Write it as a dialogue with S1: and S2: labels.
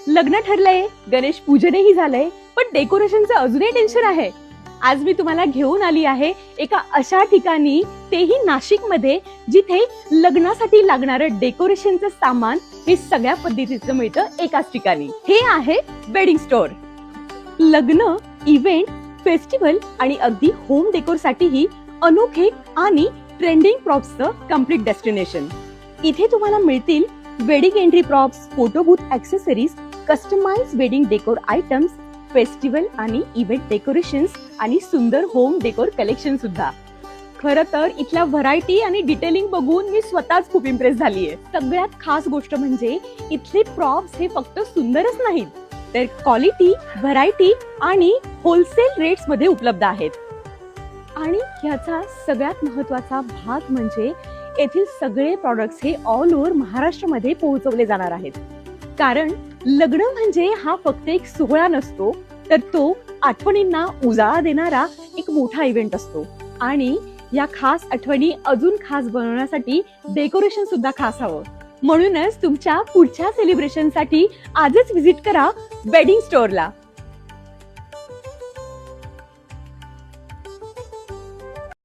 S1: लग्न ठरलंय, गणेश पूजनही झालंय, पण डेकोरेशनचं अजूनही टेन्शन आहे. आज मी तुम्हाला घेऊन आली आहे एका अशा ठिकाणी, तेही नाशिकमध्ये, जिथे लग्नासाठी लागणारं डेकोरेशनचं सामान हे सगळ्या पद्धतीचं मिळतं एकाच ठिकाणी. हे आहे वेडिंग स्टोअर. लग्न, इव्हेंट, फेस्टिवल आणि अगदी होम डेकोर साठीही अनोखे आणि ट्रेंडिंग प्रॉप्सचं कम्प्लीट डेस्टिनेशन. इथे तुम्हाला मिळतील wedding entry props, photo booth accessories, customize wedding decor items, festival आणि इव्हेंट डेकोरेशन्स आणि सुंदर होम डेकोर कलेक्शन सुद्धा. खरं तर इथल्या व्हरायटी आणि डिटेलिंग बघून मी स्वतःच खूप इम्प्रेस झालीये. सगळ्यात खास गोष्ट म्हणजे इथले प्रॉप्स हे फक्त सुंदरच नाहीत, तर क्वालिटी, व्हरायटी आणि होलसेल रेट्स मध्ये उपलब्ध आहेत. आणि ह्याचा सगळ्यात महत्वाचा भाग म्हणजे येथील सगळे प्रॉडक्ट्स हे ऑल ओव्हर महाराष्ट्रामध्ये पोहोचवले जाणार आहेत. कारण लग्न म्हणजे हा फक्त एक सोहळा नसतो, तर तो आठवणींना उजाळा देणारा एक मोठा इव्हेंट असतो. आणि या खास आठवणी अजून खास बनवण्यासाठी डेकोरेशन सुद्धा खास हवं. म्हणूनच तुमच्या पुढच्या सेलिब्रेशनसाठी आजच व्हिजिट करा वेडिंग स्टोअरला.